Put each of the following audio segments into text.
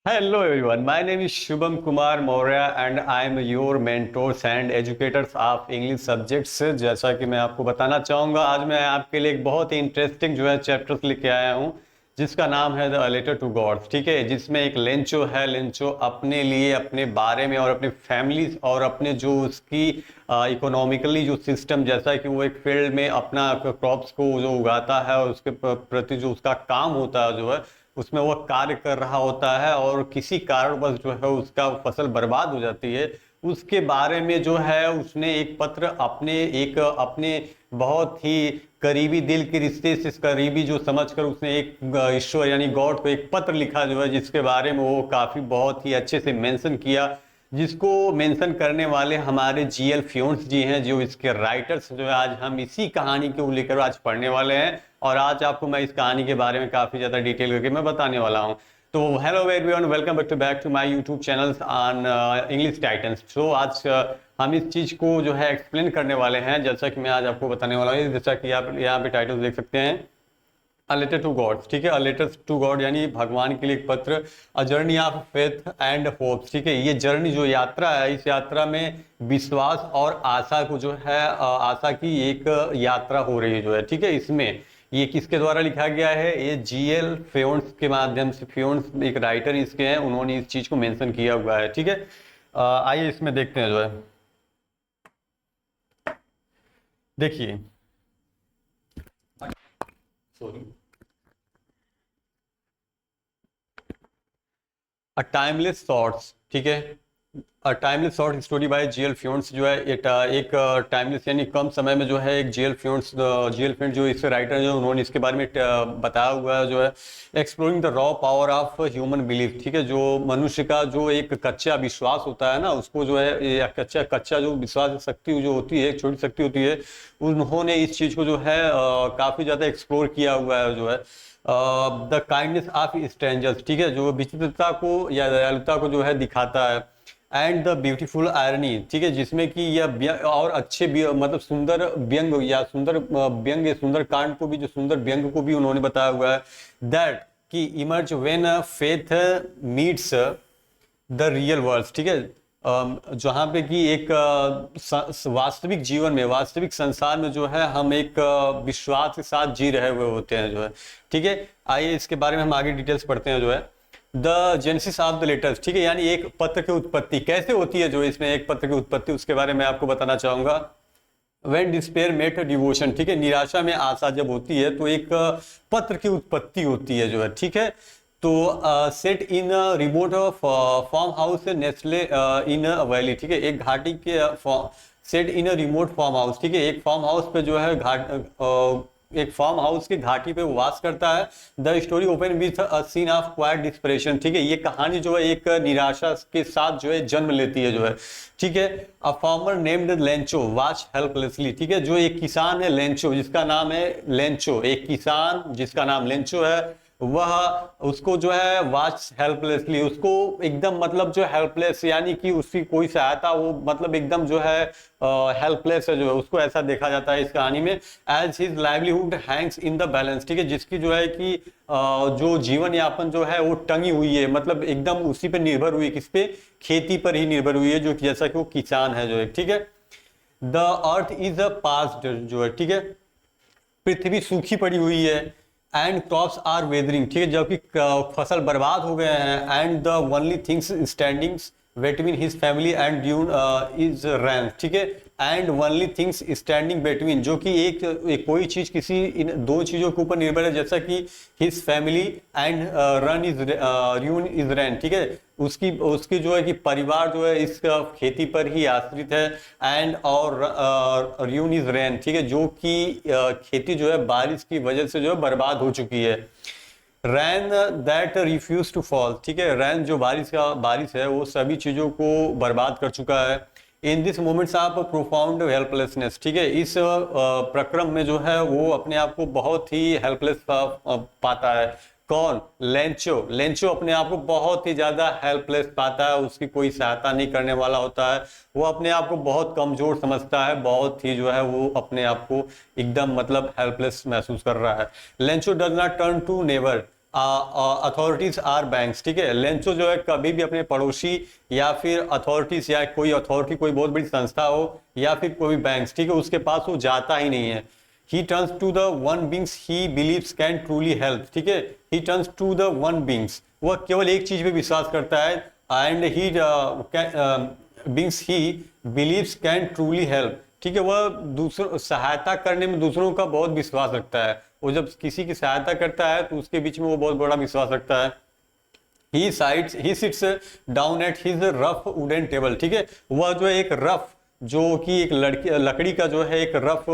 Hello everyone, my name is Shubham Kumar Maurya and I am your mentors and educators of English subjects। जैसा कि मैं आपको बताना चाहूँगा, आज मैं आपके लिए एक बहुत ही इंटरेस्टिंग चैप्टर्स लेके आया हूँ जिसका नाम है द लेटर टू गॉड्स। ठीक है, जिसमें एक लेंचो है। लेंचो अपने लिए, अपने बारे में और अपनी फैमिली और अपने जो उसकी इकोनॉमिकली जो सिस्टम, जैसा कि वो एक फील्ड में अपना क्रॉप्स को जो उगाता है और उसके प्रति जो उसका काम होता है जो है उसमें वह कार्य कर रहा होता है और किसी कारणवश जो है उसका फसल बर्बाद हो जाती है। उसके बारे में जो है उसने एक पत्र अपने बहुत ही करीबी दिल के रिश्ते से करीबी जो समझकर उसने एक ईश्वर यानी गॉड को एक पत्र लिखा जो है, जिसके बारे में वो काफी बहुत ही अच्छे से मेंशन किया, जिसको मेंशन करने वाले हमारे जीएल फ्योन्स जी हैं, जो इसके राइटर्स जो है। आज हम इसी कहानी को लेकर आज पढ़ने वाले हैं और आज आपको मैं इस कहानी के बारे में काफी ज्यादा डिटेल करके मैं बताने वाला हूं। तो hello everyone, welcome back to my YouTube channel on English Titans. तो आज हम इस चीज को जो है एक्सप्लेन करने वाले हैं, जैसा कि मैं आज आपको बताने वाला हूँ। जैसा कि आप यहाँ पे टाइटल देख सकते हैं, अ लेटर टू गॉड। ठीक है, अ लेटर टू गॉड यानी भगवान के लिए एक पत्र, a journey of faith and hope. ठीक है, ये जर्नी जो यात्रा है, इस यात्रा में विश्वास और आशा को जो है आशा की एक यात्रा हो रही है जो है। ठीक है, इसमें ये किसके द्वारा लिखा गया है? ये जीएल फ्योन्स के माध्यम से। फ्योन्स एक राइटर इसके हैं, उन्होंने इस चीज को मेंशन किया हुआ है। ठीक है, आइए इसमें देखते हैं जो है। देखिए, सॉरी, अ टाइमलेस थॉट्स। ठीक है, a timeless short story by GL Fuentes जो है एक टाइमलेस यानी कम समय में जो है एक जीएल फ्योन्स जो इसके राइटर जो उन्होंने इसके बारे में बताया हुआ है जो है, exploring the raw power of human belief. ठीक है, जो मनुष्य का जो एक कच्चा विश्वास होता है ना, उसको जो है या कच्चा कच्चा जो विश्वास शक्ति जो होती है, एक छोटी शक्ति होती है, उन्होंने इस चीज को जो है काफी ज्यादा एक्सप्लोर किया हुआ है जो है। The kindness of strangers. ठीक है, जो विचित्रता को या दयालुता को जो है दिखाता है। And the beautiful irony. ठीक है, जिसमें कि यह और अच्छे मतलब सुंदर व्यंग या सुंदर व्यंग, सुंदर कांड को भी, जो सुंदर व्यंग को भी उन्होंने बताया हुआ है। दैट कि emerge when faith meets the real world. ठीक है, जहाँ पे कि एक वास्तविक जीवन में, वास्तविक संसार में जो है हम एक विश्वास के साथ जी रहे हुए होते हैं जो है। ठीक है, आइए इसके बारे में हम आगे डिटेल्स पढ़ते हैं जो है। The genesis of the letters. ठीक है, यानी एक पत्र की उत्पत्ति कैसे होती है, जो इसमें एक पत्र की उत्पत्ति, उसके बारे में आपको बताना चाहूंगा। When despair met devotion. ठीक है, निराशा में आशा जब होती है तो एक पत्र की उत्पत्ति होती है जो है। ठीक है, तो set in remote farm house nestle in valley. ठीक है, एक घाटी के set in remote farm house. ठीक है, एक फार्म हाउस पे जो है एक फार्म हाउस की घाटी पे वो वास करता है। The story open with a scene of quiet desperation. ठीक है, ये कहानी जो है एक निराशा के साथ जो है जन्म लेती है जो है। ठीक है, a farmer named Lencho watch helplessly. ठीक है, जो एक किसान है लेंचो, जिसका नाम है लेंचो, एक किसान जिसका नाम लेंचो है, वह उसको जो है वॉच हेल्पलेसली, उसको एकदम मतलब जो हेल्पलेस यानी कि उसकी कोई सहायता, वो मतलब एकदम जो है हेल्पलेस है जो है, उसको ऐसा देखा जाता है इस कहानी में। As his livelihood hangs in the balance. ठीक है, जिसकी जो है कि जो जीवन यापन जो है वो टंगी हुई है, मतलब एकदम उसी पे निर्भर हुई है। किस पे? खेती पर ही निर्भर हुई है, जो जैसा कि वो किसान है जो है। ठीक है, the earth is a past जो है। ठीक है, पृथ्वी सूखी पड़ी हुई है। And crops are weathering. ठीक है, जबकि फसल बर्बाद हो गए हैं। And the only things standings between his family and ruin is rain. ठीक है, and only things standing between, जो कि एक कोई चीज किसी इन दो चीजों के ऊपर निर्भर है, जैसा कि his family and run is ruin is rain. ठीक है, उसकी उसकी जो है कि परिवार जो है इस खेती पर ही आश्रित है। एंड और र्यून इज रैन। ठीक है, जो कि खेती जो है बारिश की वजह से जो है बर्बाद हो चुकी है। रैन दैट रिफ्यूज टू फॉल। ठीक है, रैन जो बारिश है वो सभी चीजों को बर्बाद कर चुका है। In this moments of profound helplessness. ठीक है, इस प्रक्रम में जो है वो अपने आप को बहुत ही हेल्पलेस पाता है। कौन? लेंचो। लेंचो अपने आप को बहुत ही ज्यादा हेल्पलेस पाता है, उसकी कोई सहायता नहीं करने वाला होता है। वो अपने आप को बहुत कमजोर समझता है, बहुत ही जो है वो अपने आप को एकदम मतलब हेल्पलेस महसूस कर रहा है। Lencho does not turn to never authorities or banks, ठीक है। लेंचो जो है कभी भी अपने पड़ोसी या फिर अथॉरिटीज या कोई अथॉरिटी, कोई बहुत बड़ी संस्था हो या फिर कोई बैंक्स, ठीक है, उसके पास वो जाता ही नहीं है। He turns to the one beings he believes can truly help, ठीक है। He turns to the one beings, वह केवल एक चीज पे विश्वास करता है, and he beings he believes can truly help, ठीक है। वह दूसरों सहायता करने में दूसरों का बहुत विश्वास रखता है। वो जब किसी की सहायता करता है तो उसके बीच में वो बहुत बड़ा विश्वास रखता है। He sits down at his rough wooden table, ठीक है। वह जो है एक रफ, जो कि एक लकड़ी का जो है एक रफ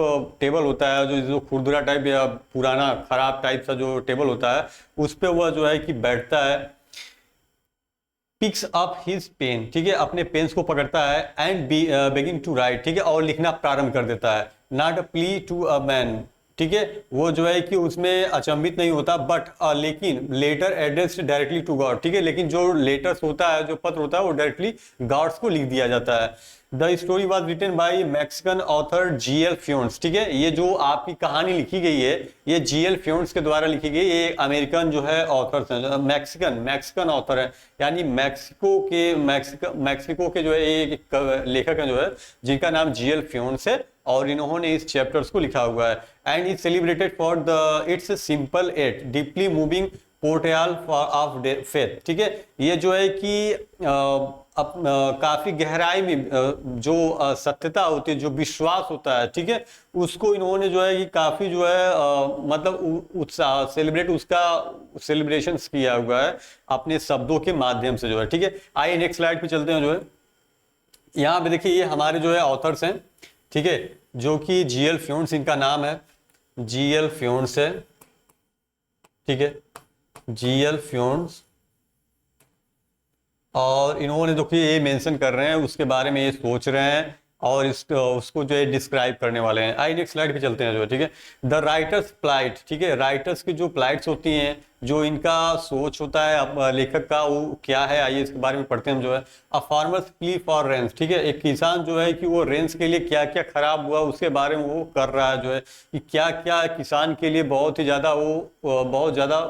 टेबल होता है, जो खुरदुरा टाइप या पुराना खराब टाइप सा जो टेबल होता है, उस पर वह जो है कि बैठता है। पिक्स अप हिज पेन, ठीक है, अपने पेन्स को पकड़ता है, एंड बिगिन टू राइट, ठीक है, और लिखना प्रारंभ कर देता है। Not a plea to a man, ठीक है, वो जो है कि उसमें अचंभित नहीं होता, बट लेकिन letter addressed directly to God, ठीक है, लेकिन जो लेटर्स होता है, जो पत्र होता है, वो डायरेक्टली गॉड्स को लिख दिया जाता है। The story was written by Mexican author GL Fuentes, ठीक है। ये जो आपकी कहानी लिखी गई है, ये जीएल फ्योन्स के द्वारा लिखी गई। ये अमेरिकन जो है ऑथर्स हैं, मैक्सिकन ऑथर है, यानी मैक्सिको के जो है एक लेखक है जो है, जिनका नाम जीएल फ्योन्स है, और इन्होंने इस चैप्टर्स को लिखा हुआ है। And is celebrated for the it's simple eight deeply moving portrayal of faith, ठीक है। ये जो है कि काफी गहराई में जो सत्यता होती है, जो विश्वास होता है, ठीक है, उसको इन्होंने जो है कि काफी जो है मतलब उत्साह उसका सेलिब्रेशन किया हुआ है अपने शब्दों के माध्यम से जो है, ठीक है। आइए नेक्स्ट स्लाइड पे चलते हैं। जो है यहाँ पे देखिए, ये हमारे जो है ऑथर्स हैं, ठीक है, जो कि जीएल फ्योन्स इनका नाम है, जीएल फ्योन्स है, ठीक है, जीएल फ्योन्स। और इन्होंने देखिए ये मेंशन कर रहे हैं, उसके बारे में ये सोच रहे हैं, और उसको जो है डिस्क्राइब करने वाले हैं। आई नेक्स्ट स्लाइड पे चलते हैं जो है, ठीक है। द राइटर्स प्लाइट, ठीक है, राइटर्स की जो प्लाइट्स होती हैं, जो इनका सोच होता है अब लेखक का, वो क्या है, आइए इसके बारे में पढ़ते हैं हम जो है। अ फार्मर्स प्ली फॉर रेंस, ठीक है, एक किसान जो है कि वो रेंस के लिए क्या क्या खराब हुआ उसके बारे में वो कर रहा है जो है, कि क्या क्या किसान के लिए बहुत ही ज़्यादा बहुत ज़्यादा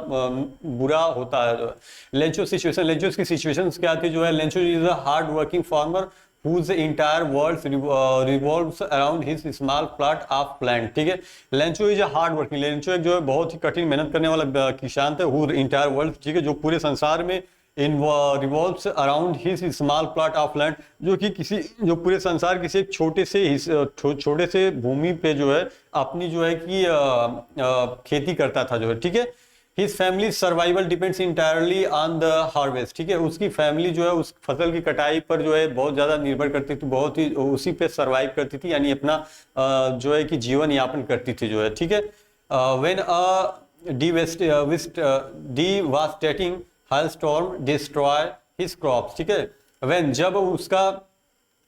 बुरा होता है जो है। लेंचो सिचुएशन, लेंचोस की सिचुएशन क्या थी जो है, Lencho is a hard working farmer whose entire world revolves around his small plot of land, ठीक है। Lencho is a hard working, Lencho एक जो है बहुत ही कठिन मेहनत करने वाला किसान था। whose entire world, ठीक है, जो पूरे संसार में revolves around his small plot of land, जो पूरे संसार किसी एक छोटे से भूमि पे जो है अपनी जो है कि खेती करता था जो है, ठीक है। His family's survival depends entirely on the harvest, ठीक है, उसकी फैमिली जो है उस फसल की कटाई पर जो है बहुत ज़्यादा निर्भर करती थी, बहुत ही उसी पे सरवाइव करती थी, यानी अपना जो है कि जीवन यापन करती थी जो है, ठीक है। When a devastating hailstorm destroy his crops, ठीक है, when जब उसका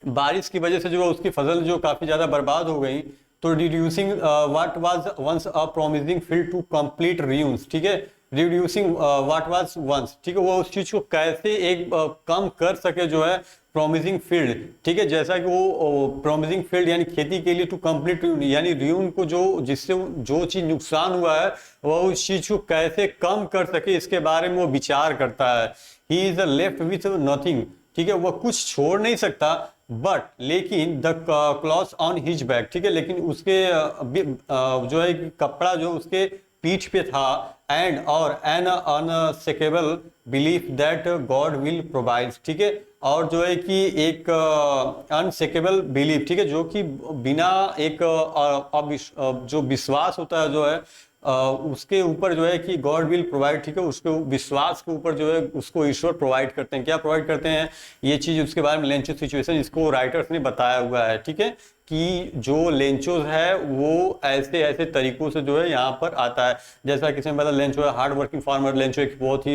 बारिश की वजह से जो है उसकी फसल जो काफ़ी ज़्यादा बर्बाद हो गई, तो reducing what was once a promising field to complete reuse, ठीक है, रिड्यूसिंग व्हाट वाज वंस, ठीक है, वो उस चीज को कैसे एक कम कर सके जो है प्रोमिसिंग फील्ड, ठीक है, जैसा कि वो प्रोमिसिंग फील्ड यानी खेती के लिए टू कंप्लीट यानी रियून को जो जिससे जो चीज नुकसान हुआ है वह उस चीज को कैसे कम कर सके, इसके बारे में वो विचार करता है। He is left with nothing, ठीक है, वह कुछ छोड़ नहीं सकता, बट लेकिन the cloth on his back, ठीक है, लेकिन उसके जो है कपड़ा जो उसके पीठ पे था, एंड और an unshakable belief that God will provide, ठीक है, और जो है कि एक अनसेकेबल बिलीफ, ठीक है, जो कि बिना एक जो विश्वास होता है जो है उसके ऊपर जो है कि गॉड विल प्रोवाइड, ठीक है, उसके विश्वास के ऊपर जो है उसको ईश्वर प्रोवाइड करते हैं। क्या प्रोवाइड करते हैं, ये चीज उसके बारे में लेंचो सिचुएशन इसको राइटर्स ने बताया हुआ है, ठीक है, कि जो लेंचोस है वो ऐसे ऐसे तरीकों से जो है यहाँ पर आता है। जैसा किसी ने बताया, लेंचो है हार्ड वर्किंग फार्मर, लेंचो एक बहुत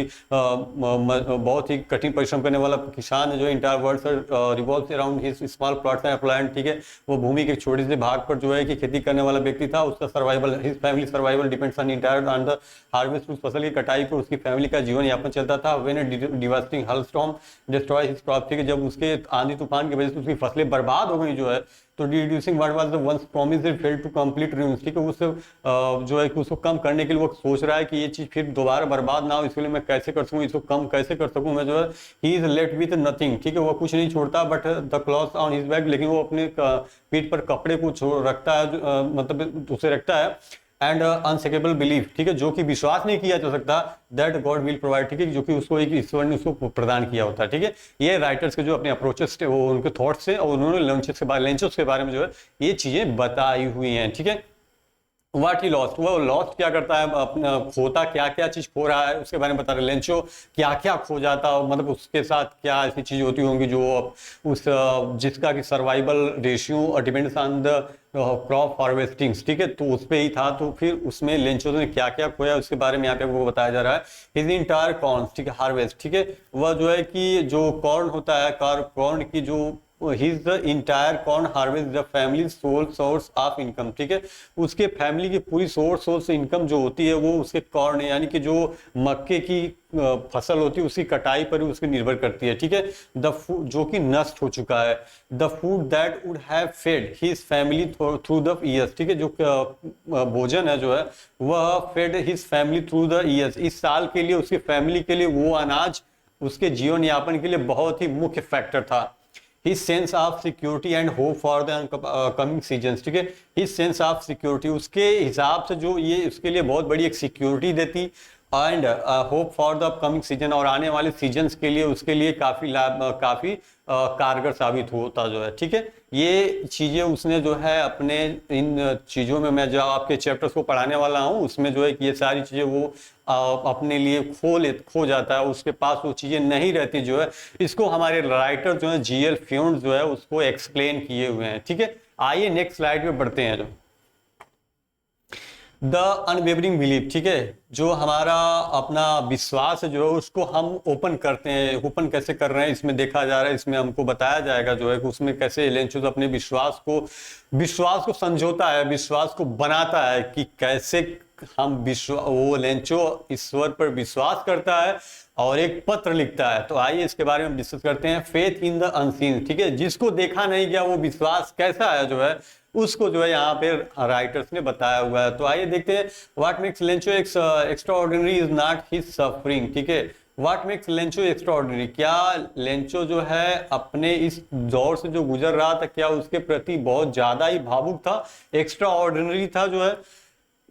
ही कठिन परिश्रम करने वाला किसान है जो इंटायर वर्ल्ड से revolves around his small plots and land, ठीक है, वो भूमि के छोटे से भाग पर जो है कि खेती करने वाला व्यक्ति था। उसका survival, his family survival depends on entire on the harvest, उस फसल की कटाई पर उसकी फैमिली का जीवन यापन चलता था। When A devastating hailstorm destroy his crop, ठीक है, जब उसके आंधी तूफान की वजह से उसकी फसलें बर्बाद हो गई जो है, तो reducing what was the once promise it failed to complete ruins, ठीक है, उस जो है कि उसको कम करने के लिए वो सोच रहा है कि ये चीज फिर दोबारा बर्बाद ना हो, इसके लिए मैं कैसे कर सकूं, इसको कम कैसे कर सकूं मैं, जो है he is left with nothing, ठीक है, वो कुछ नहीं छोड़ता but the cloth on his back, लेकिन वो अपने पीठ पर कपड़े को छोड़ रखता है, मतलब उसे रखता है, एंड अनसेकेबल बिलीफ, ठीक है, जो कि विश्वास नहीं किया जा सकता, दैट गॉड विल प्रोवाइड, ठीक है, जो कि उसको एक ईश्वर ने उसको प्रदान किया होता है, ठीक है। ये राइटर्स के जो अपने अप्रोचेस थे, वो उनके थॉट्स थे, और उन्होंने लेंचेस के बारे में जो है ये चीजें बताई हुई हैं, ठीक है। व्हाट ही लॉस्ट, वो लॉस्ट क्या करता है, अपना खोता क्या क्या चीज खो रहा है उसके बारे में बता रहे। लेंचो क्या क्या खो जाता है, मतलब उसके साथ क्या ऐसी चीज होती होंगी जो उस जिसका कि survival ratio depends on the crop harvesting, ठीक है, तो उस पे ही था। तो फिर उसमें लेंचो ने क्या क्या खोया उसके बारे में यहाँ पे वो बताया जा रहा है। हिज इंटायर कॉर्न, ठीक है, हार्वेस्ट, ठीक है, वह जो है कि जो कॉर्न होता है, कॉर्न की जो his the entire corn harvest the family sole source of income, ठीक है, उसके फैमिली की पूरी सोर्स इनकम जो होती है वो उसके कॉर्न यानी कि जो मक्के की फसल होती है उसकी कटाई पर उसकी निर्भर करती है, ठीक है। द फूड जो कि नष्ट हो चुका है, the food that would have fed his family through the years, ठीक है, जो भोजन है जो है वह fed his family through the years, इस साल के लिए उसकी फैमिली के लिए वो अनाज उसके जीवन यापन के लिए बहुत ही मुख्य फैक्टर था। His sense of security and hope for the coming seasons, ठीक है, his sense of security उसके हिसाब से जो ये उसके लिए बहुत बड़ी एक सिक्योरिटी देती, and hope for the upcoming season, और आने वाले सीजन्स के लिए उसके लिए काफी कारगर साबित होता जो है, ठीक है। ये चीजें उसने जो है अपने इन चीजों में, मैं जो आपके चैप्टर्स को पढ़ाने वाला हूँ उसमें जो है कि ये सारी चीजें वो अपने लिए खो जाता है, उसके पास वो चीजें नहीं रहती जो है। इसको हमारे राइटर जो है जीएल फ्यून्स जो है उसको एक्सप्लेन किए हुए हैं, ठीक है। आइए नेक्स्ट स्लाइड पे बढ़ते हैं। जो द अनवेवरिंग बिलीफ, ठीक है, जो हमारा अपना विश्वास है जो है उसको हम ओपन करते हैं। ओपन कैसे कर रहे हैं इसमें देखा जा रहा है, इसमें हमको बताया जाएगा जो है कि उसमें कैसे लेंचो अपने विश्वास को समझौता है, विश्वास को बनाता है कि कैसे हम वो लेंचो ईश्वर पर विश्वास करता है और एक पत्र लिखता है। तो आइए इसके बारे में डिस्कस करते हैं। फेथ इन द अनसीन, ठीक है, जिसको देखा नहीं गया वो विश्वास कैसा है जो है उसको जो है यहाँ पे राइटर्स ने बताया हुआ है। तो आइए देखते हैं। What makes Lencho extraordinary is not his suffering, ठीक है, व्हाट मेक्स लेंचो एक्स्ट्राऑर्डिनरी, क्या लेंचो जो है अपने इस दौर से जो गुजर रहा था क्या उसके प्रति बहुत ज्यादा ही भावुक था, एक्स्ट्राऑर्डिनरी था जो है।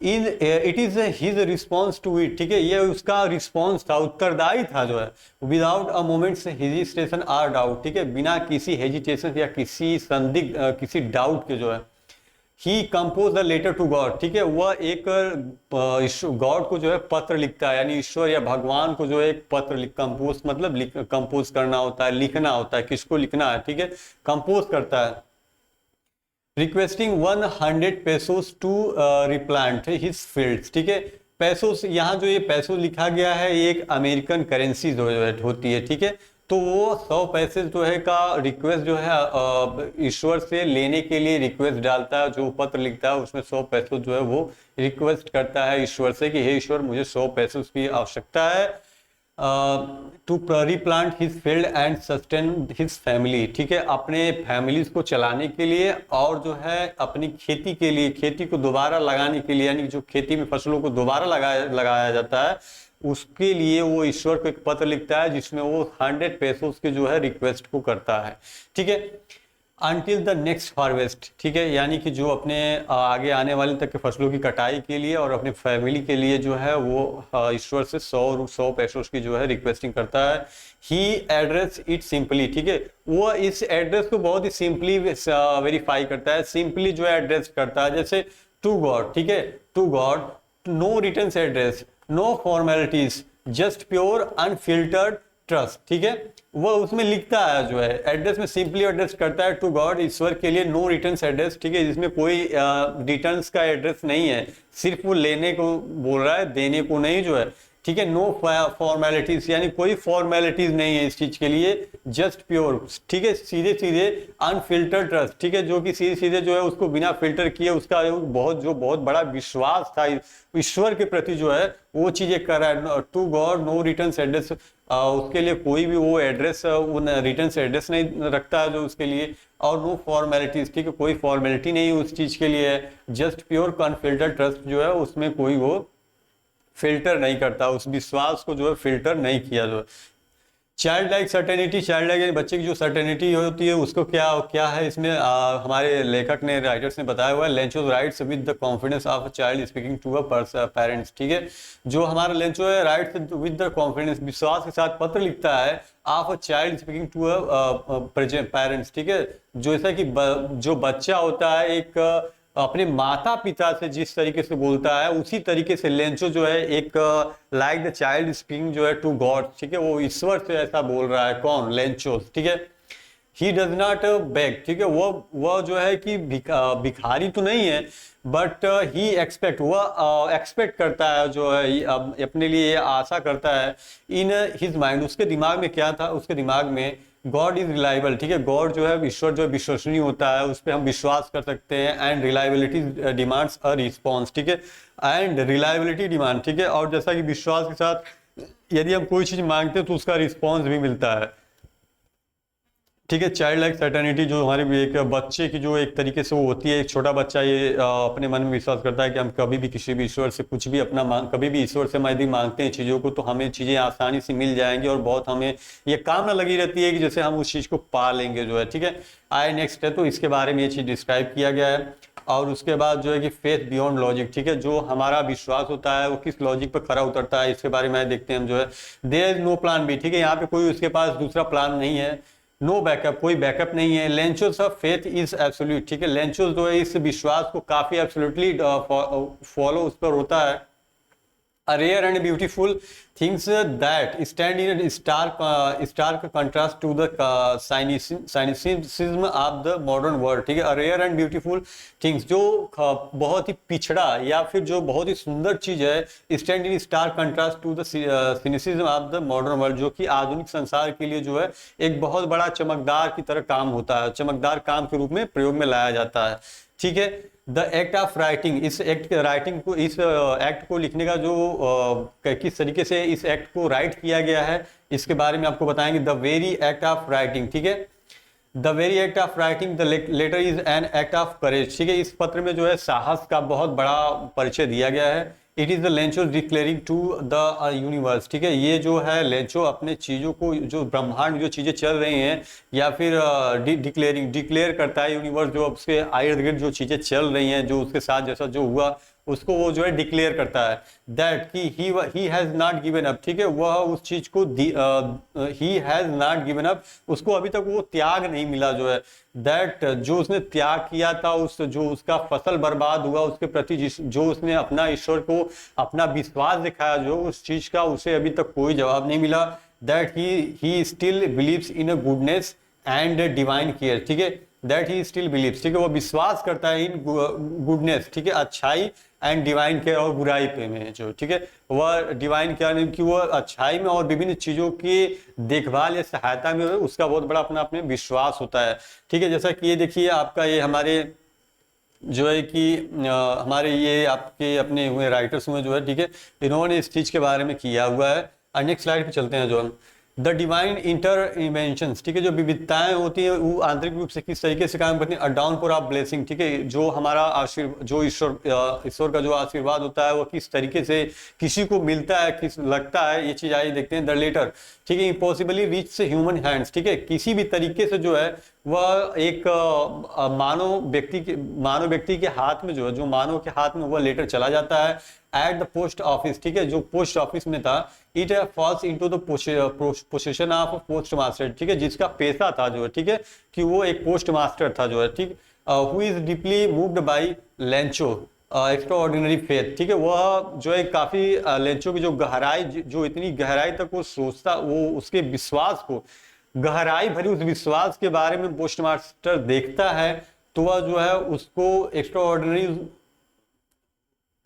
It is his response to it, ठीक है, ये उसका रिस्पॉन्स था, उत्तरदायी था जो है। Without a moment's hesitation or doubt, ठीक है, बिना किसी हेजिटेशन या किसी संदिग्ध किसी डाउट के जो है। He compose the letter to God, ठीक है, वह एक गॉड को जो है पत्र लिखता है, यानी ईश्वर या भगवान को जो है एक पत्र कंपोज मतलब कंपोज करना होता है, लिखना होता है। किसको लिखना है, ठीक है, कंपोज करता है। Requesting 100 pesos to replant his fields, ठीक है, पेसोस यहाँ जो ये पेसो लिखा गया है ये एक अमेरिकन करेंसी जो है होती है, ठीक है। तो वो 100 पैसे जो है का रिक्वेस्ट जो है ईश्वर से लेने के लिए रिक्वेस्ट डालता है। जो पत्र लिखता है उसमें 100 पैसे जो है वो रिक्वेस्ट करता है ईश्वर से कि हे ईश्वर मुझे 100 पैसे की आवश्यकता है to replant his field and sustain his family, ठीक है, अपने फैमिलीज को चलाने के लिए और जो है अपनी खेती के लिए, खेती को दोबारा लगाने के लिए, यानी जो खेती में फसलों को दोबारा लगाया जाता है उसके लिए वो ईश्वर को एक पत्र लिखता है जिसमें वो 100 पेसोस के जो है रिक्वेस्ट को करता है, ठीक है। अनटिल द नेक्स्ट हार्वेस्ट, ठीक है, यानी कि जो अपने आगे आने वाले तक के फसलों की कटाई के लिए और अपनी फैमिली के लिए जो है वो ईश्वर से 100 पेसोस की जो है रिक्वेस्टिंग करता है। ही एड्रेस इट सिंपली, ठीक है, वो इस एड्रेस को बहुत ही सिंपली वेरीफाई करता है, सिंपली जो है एड्रेस करता है, जैसे टू गॉड, ठीक है, to God, no return address, no formalities, just pure unfiltered trust, ठीक है, वो उसमें लिखता है जो है एड्रेस में सिंपली एड्रेस करता है टू गॉड, ईश्वर के लिए, नो रिटर्न्स एड्रेस, ठीक है, जिसमें कोई रिटर्न्स का एड्रेस नहीं है, सिर्फ वो लेने को बोल रहा है, देने को नहीं जो है, ठीक है। नो फॉर्मेलिटीज, यानी कोई फॉर्मेलिटीज नहीं है इस चीज के लिए, जस्ट प्योर, ठीक है, सीधे सीधे अनफिल्टर्ड ट्रस्ट, ठीक है, जो कि सीधे सीधे जो है उसको बिना फिल्टर किए उसका बहुत बड़ा विश्वास था ईश्वर के प्रति जो है वो चीजें कर रहा है। To God no return address, उसके लिए कोई भी वो एड्रेस उन रिटर्न से एड्रेस नहीं रखता है जो उसके लिए, और नो फॉर्मेलिटीज, ठीक है, कोई फॉर्मेलिटी नहीं उस चीज़ के लिए, जस्ट प्योर अनफिल्टर्ड ट्रस्ट जो है उसमें कोई वो फिल्टर नहीं करता, उस विश्वास को जो है फिल्टर नहीं किया जो है। Child like certainty, child like बच्चे की जो सर्टेनिटी होती है उसको क्या क्या है इसमें हमारे लेखक ने, राइटर्स ने बताया हुआ है, Lencho writes with the confidence of a child speaking to a parents, ठीक है, जो हमारा लेंचो है राइट्स विद द कॉन्फिडेंस, विश्वास के साथ पत्र लिखता है of a child speaking to a parents, ठीक है, जो ऐसा कि जो बच्चा होता है एक अपने माता पिता से जिस तरीके से बोलता है उसी तरीके से लेंचो जो है एक लाइक द चाइल्ड स्पीकिंग जो है टू गॉड, ठीक है, वो ईश्वर से ऐसा बोल रहा है, कौन, लेंचो, ठीक है। ही डज नॉट बेग, ठीक है, वो जो है कि भिखारी तो नहीं है, बट ही एक्सपेक्ट, वह एक्सपेक्ट करता है जो है अपने लिए आशा करता है, इन हिज माइंड, उसके दिमाग में क्या था, उसके दिमाग में गॉड इज रिलायबल, ठीक है, गॉड जो है ईश्वर जो है विश्वसनीय होता है, उस पर हम विश्वास कर सकते हैं, and reliability demands a response, ठीक है, एंड रिलायबिलिटी डिमांड, ठीक है, और जैसा कि विश्वास के साथ यदि हम कोई चीज मांगते हैं तो उसका रिस्पॉन्स भी मिलता है, ठीक है। चाइल्ड लाइक सर्टेनिटी जो हमारे एक बच्चे की जो एक तरीके से वो होती है, एक छोटा बच्चा ये अपने मन में विश्वास करता है कि हम कभी भी किसी भी ईश्वर से कुछ भी अपना कभी भी ईश्वर से हम यदि मांगते हैं चीज़ों को तो हमें चीज़ें आसानी से मिल जाएंगी, और बहुत हमें ये कामना लगी रहती है कि जैसे हम उस चीज़ को पा लेंगे जो है, ठीक है। आए नेक्स्ट है, तो इसके बारे में ये चीज़ डिस्क्राइब किया गया है, और उसके बाद जो है कि फेथ बियॉन्ड लॉजिक, ठीक है, जो हमारा विश्वास होता है वो किस लॉजिक पर खरा उतरता है, इसके बारे में देखते हैं हम जो है। There is no plan B, ठीक है, यहाँ पे कोई उसके पास दूसरा प्लान नहीं है, नो बैकअप, कोई बैकअप नहीं है। लेंचोस ऑफ फेथ इज एब्सोल्यूट, ठीक है, लेंचोस जो है इस विश्वास को काफी एब्सोल्युटली फॉलो उस पर होता है। A rare and beautiful things that stand in a stark contrast to the cynicism of the modern world, ठीक है, a rare and beautiful things जो बहुत ही पिछड़ा या फिर जो बहुत ही सुंदर चीज है, stand in stark contrast to the cynicism of the modern world, जो कि आधुनिक संसार के लिए जो है एक बहुत बड़ा चमकदार की तरह काम होता है, चमकदार काम के रूप में प्रयोग में लाया जाता है, ठीक है। द एक्ट ऑफ राइटिंग, इस एक्ट राइटिंग को, इस एक्ट को लिखने का जो किस तरीके से इस एक्ट को राइट किया गया है इसके बारे में आपको बताएंगे। The very act of writing, ठीक है, the very act of writing the letter is an act of courage, ठीक है, इस पत्र में जो है साहस का बहुत बड़ा परिचय दिया गया है। It is the Lencho declaring to the universe, ठीक है, ये जो है लेंचो अपने चीज़ों को, जो ब्रह्मांड में जो चीज़ें चल रही हैं या फिर डिक्लेयर करता है यूनिवर्स, जो उसके इर्द गिर्द जो चीज़ें चल रही हैं, जो उसके साथ जैसा जो हुआ उसको वो जो है डिक्लेयर करता है, दैट कि he has not given up, ठीक है, वह उस चीज को he has not given up, उसको अभी तक वो त्याग नहीं मिला जो है, दैट जो उसने त्याग किया था, उस जो उसका फसल बर्बाद हुआ उसके प्रति जो उसने अपना ईश्वर को अपना विश्वास दिखाया जो उस चीज का, उसे अभी तक कोई जवाब नहीं मिला। That he still believes in a goodness and divine care, ठीक है, दैट ही स्टिल बिलीव्स, ठीक है, वो विश्वास करता है इन गुडनेस, ठीक है, अच्छाई, एंड डिवाइन केयर, और बुराई पे में जो, ठीक है, वह डिवाइन केयर कि वह अच्छाई में और विभिन्न चीजों की देखभाल या सहायता में उसका बहुत बड़ा अपना अपने विश्वास होता है, ठीक है। जैसा कि ये देखिए आपका ये हमारे जो है कि हमारे ये आपके अपने हुए राइटर्स हुए जो है, ठीक है, इन्होंने इस चीज के बारे में किया हुआ है। और नेक्स्ट स्लाइड पे चलते हैं जो हम द डिवाइन इंटरवेंशन, ठीक है, जो विविधताएं होती है वो आंतरिक रूप से किस तरीके से काम करती है। अ डाउनपोर ऑफ ब्लेसिंग, ठीक है, जो हमारा आशीर्वाद, जो ईश्वर का जो आशीर्वाद होता है वो किस तरीके से किसी को मिलता है, किस लगता है, ये चीज आइए देखते हैं। द लेटर, ठीक है, इम्पॉसिबली रीच ह्यूमन हैंड्स, ठीक है, किसी भी तरीके से जो है वह एक मानव व्यक्ति के हाथ में जो है, जो मानव के हाथ में वह लेटर चला जाता है एट द पोस्ट ऑफिस, ठीक है, जो पोस्ट ऑफिस में था। It falls into the position of post master, ठीक है, जिसका पेशा था जो है, ठीक है, कि वो एक पोस्ट मास्टर था जो है, ठीक, who is deeply moved by Lencho extra ordinary faith, ठीक है, वह जो है काफी लेंचो की जो गहराई, जो इतनी गहराई तक वो सोचता, वो उसके विश्वास को, गहराई भरी उस विश्वास के बारे में पोस्ट मास्टर देखता है, तो वह जो है उसको एक्स्ट्रा ऑर्डिनरी,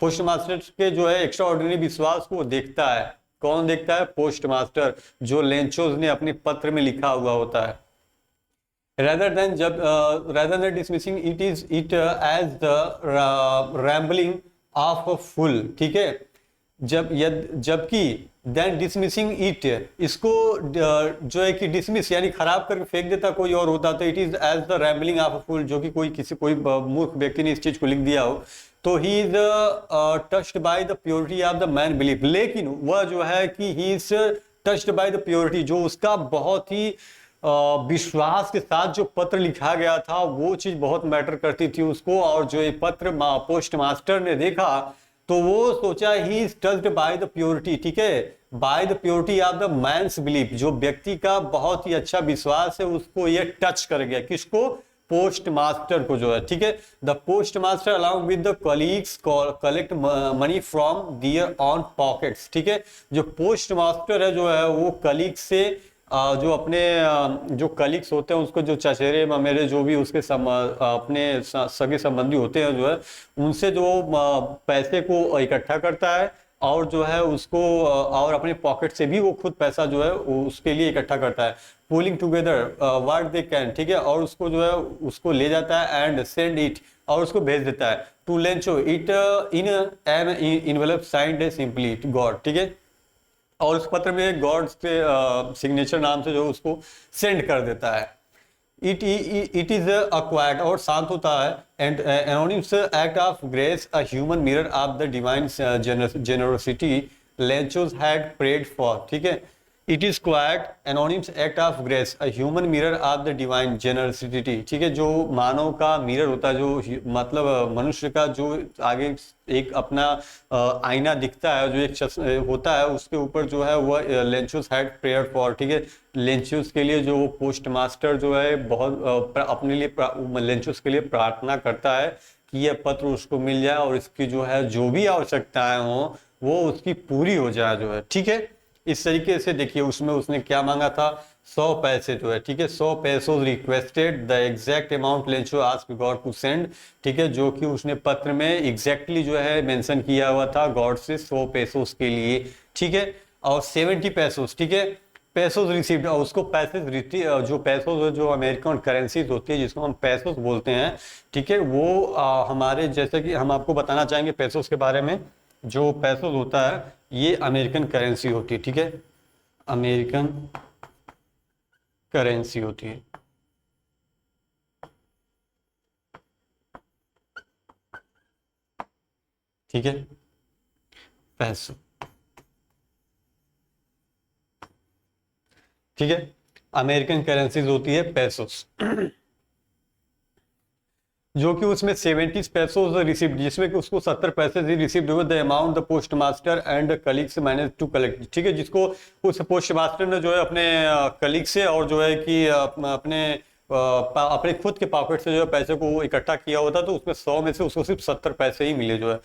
पोस्ट मास्टर के जो है एक्स्ट्रा ऑर्डिनरी विश्वास को देखता है। कौन देखता है? पोस्ट मास्टर, जो लेंचोस ने अपने पत्र में लिखा हुआ होता है। rather than dismissing it as the rambling of a fool, ठीक है, जबकि देन डिसमिसिंग इट, इसको जो है कि डिसमिस यानी खराब करके फेंक देता कोई और होता, तो it is as the rambling of a fool, जो कि कोई मूर्ख व्यक्ति ने इस चीज को लिख दिया हो, तो ही is touched by the purity of the man belief, लेकिन वह जो है कि ही is touched by the purity, जो उसका बहुत ही विश्वास के साथ जो पत्र लिखा गया था वो चीज बहुत मैटर करती थी उसको, और जो ये पत्र पोस्ट मास्टर ने देखा तो वो सोचा he is touched by the purity, ठीक है, by the purity of the man's belief, जो व्यक्ति का बहुत ही अच्छा विश्वास है उसको ये टच कर गया, किसको, पोस्ट मास्टर को जो है, ठीक है। The post master along with the colleagues collect money from their own pockets, ठीक है, जो पोस्ट मास्टर है जो है वो कलीग से जो अपने जो कलीग्स होते हैं उसको, जो चचेरे ममेरे जो भी उसके अपने सगे संबंधी होते हैं जो है, उनसे जो पैसे को इकट्ठा करता है, और जो है उसको और अपने पॉकेट से भी वो खुद पैसा जो है उसके लिए इकट्ठा करता है, pulling together what they can, ठीक है, और उसको जो है उसको ले जाता है एंड सेंड इट, और उसको भेज देता है to Lencho it in an envelope signed simply God, ठीक है, और उस पत्र में गॉड के सिग्नेचर नाम से जो उसको सेंड कर देता है। इट इज अक्वायर्ड और शांत होता है, and anonymous act of grace a human mirror of the divine generosity Lencho's had prayed for, ठीक है, it is quite anonymous act of grace a human mirror of the divine generosity, ठीक है, जो मानव का मिरर होता है, जो मतलब मनुष्य का जो आगे एक अपना आईना दिखता है, जो एक होता है उसके ऊपर जो है वह लेंचुस हैड प्रेयर फॉर, ठीक है, लेंचुस के लिए जो पोस्ट मास्टर जो है बहुत अपने लिए लेंचुस के लिए प्रार्थना करता है कि यह पत्र उसको मिल जाए और इसकी जो है जो भी आवश्यकताएं हो वो उसकी पूरी हो जाए जो है, ठीक है। इस तरीके से देखिए उसमें उसने क्या मांगा था, 100 पैसे जो है, ठीक है, 100 पैसों requested the exact amount Lencho ask God to send, ठीक है, जो कि उसने पत्र में एग्जैक्टली जो है मेंशन किया हुआ था गॉड से 100 पैसों के लिए, ठीक है, और 70 पैसों, ठीक है, पैसों रिसीव्ड, और उसको पैसे जो पैसों जो अमेरिकन करेंसीज होती है जिसको हम पैसों बोलते हैं, ठीक है, वो हमारे जैसे कि हम आपको बताना चाहेंगे पैसों के बारे में, जो पैसों होता है ये अमेरिकन करेंसी होती है, ठीक है, अमेरिकन करेंसी होती है, ठीक है, पैसों, ठीक है, अमेरिकन करेंसीज होती है पैसोस, जो कि उसमें 70 पैसों रिसीव्ड, जिसमें कि उसको 70 पैसे रिसीव्ड हुए, the amount the post master and colleagues manage to collect, ठीक है, जिसको उस पोस्ट मास्टर ने जो है अपने कलीग से और जो है कि अपने खुद के पॉकेट से जो है पैसे को इकट्ठा किया होता, तो उसमें 100 में से उसको सिर्फ 70 पैसे ही मिले जो है।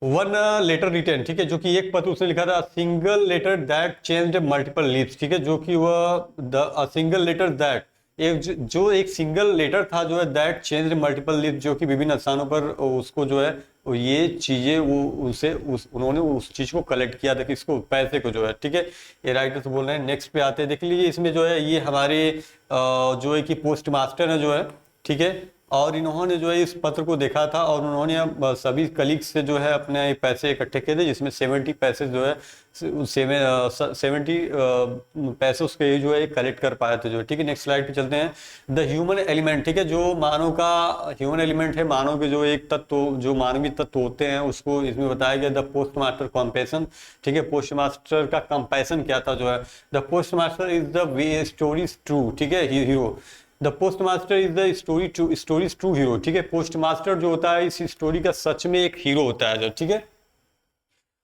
वन लेटर रिटर्न, ठीक है, जो कि एक पत्र उसने लिखा था, single letter that changed multiple lives, ठीक है, जो कि वह सिंगल लेटर दैट जो एक सिंगल लेटर था जो है दैट चेंज्ड मल्टीपल लीव्स, जो कि विभिन्न स्थानों पर उसको जो है ये चीजें वो उन्होंने उस चीज को कलेक्ट किया था, किसको, पैसे को जो है, ठीक है, ये राइटर्स बोल रहे हैं। नेक्स्ट पे आते हैं, देख लीजिए इसमें जो है ये हमारे जो है कि पोस्ट मास्टर है जो है, ठीक है, और इन्होंने जो है इस पत्र को देखा था और उन्होंने सभी कलीग्स से जो है अपने पैसे इकट्ठे किए थे, जिसमें 70 पैसे जो है 70 पैसे उसके जो है कलेक्ट कर पाए थे जो, ठीक है। नेक्स्ट स्लाइड पे चलते हैं। द ह्यूमन एलिमेंट, ठीक है, जो मानव का ह्यूमन एलिमेंट है, मानव के जो एक तत्व, जो मानवीय तत्व होते हैं उसको इसमें बताया गया। द पोस्ट मास्टर कॉम्पैशन, ठीक है, पोस्ट मास्टर का कंपैशन क्या था जो है, the post master is the way story true, ठीक है, hero, the post master is the story true hero, ठीक है, पोस्ट मास्टर जो होता है इस स्टोरी का सच में एक हीरो होता है जो, ठीक है।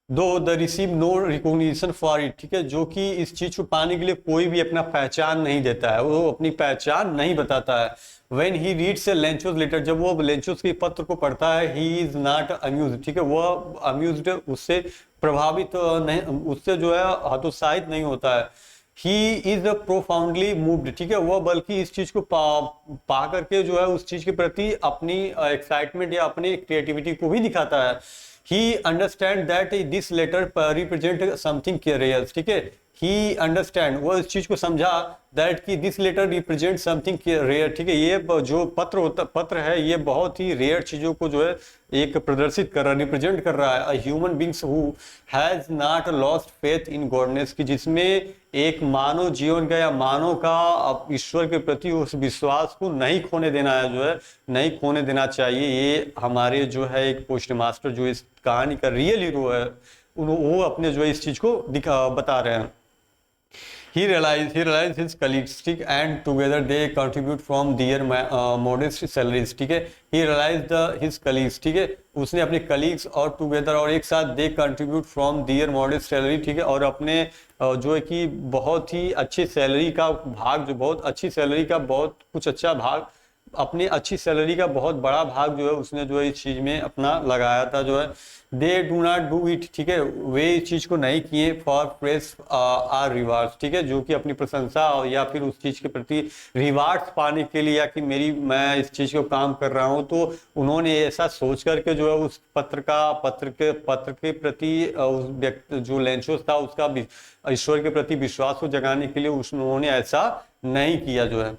Though they receive no recognition for it, ठीक है, जो कि इस चीज को पाने के लिए कोई भी अपना पहचान नहीं देता है, वो अपनी पहचान नहीं बताता है। When he reads a Lencho's letter, जब वो लेंचोस के पत्र को पढ़ता है, he is not amused, ठीक है, वह अम्यूज्ड उससे प्रभावित नहीं, उससे जो है हतोत्साहित नहीं होता है। He is profoundly moved, ठीक है, वह बल्कि इस चीज को पा करके जो है उस चीज के प्रति अपनी एक्साइटमेंट या अपनी क्रिएटिविटी को भी दिखाता है। He understand that this letter represent something curious, ठीक है, ही अंडरस्टैंड, वो इस चीज को समझा दैट कि this letter represent something rare, ठीक है, ये जो पत्र है ये बहुत ही रेयर चीजों को जो है एक प्रदर्शित कर रहा है, रिप्रेजेंट कर रहा है। Human beings who has not lost faith in goodness, की जिसमें एक मानव जीवन का या मानव का ईश्वर के प्रति उस विश्वास को नहीं खोने देना है, जो है नहीं खोने देना चाहिए। ये हमारे जो है एक पोस्ट मास्टर जो इस कहानी का रियल हीरो है, वो अपने जो है इस चीज को बता रहे हैं। He realized his colleagues, ठीक, and together they contribute from their modest salaries, ठीक है। He realized his colleagues, ठीक है, उसने अपने colleagues और together और एक साथ they contribute from their modest salary, ठीक है, और अपने जो है कि बहुत ही अच्छी सैलरी का भाग, जो बहुत अच्छी सैलरी का बहुत कुछ अच्छा भाग, अपनी अच्छी सैलरी का बहुत बड़ा भाग जो है उसने जो है इस चीज में अपना लगाया था, जो है they do not do it, ठीक है, वे इस चीज को नहीं किए फॉर प्रेस आर रिवार्ड्स, ठीक है, जो कि अपनी प्रशंसा या फिर उस चीज के प्रति रिवार्ड्स पाने के लिए, या कि मैं इस चीज को काम कर रहा हूं, तो उन्होंने ऐसा सोच करके जो है उस पत्र के प्रति उस व्यक्ति जो लेंचोस था उसका ईश्वर के प्रति विश्वास को जगाने के लिए उन्होंने ऐसा नहीं किया, जो है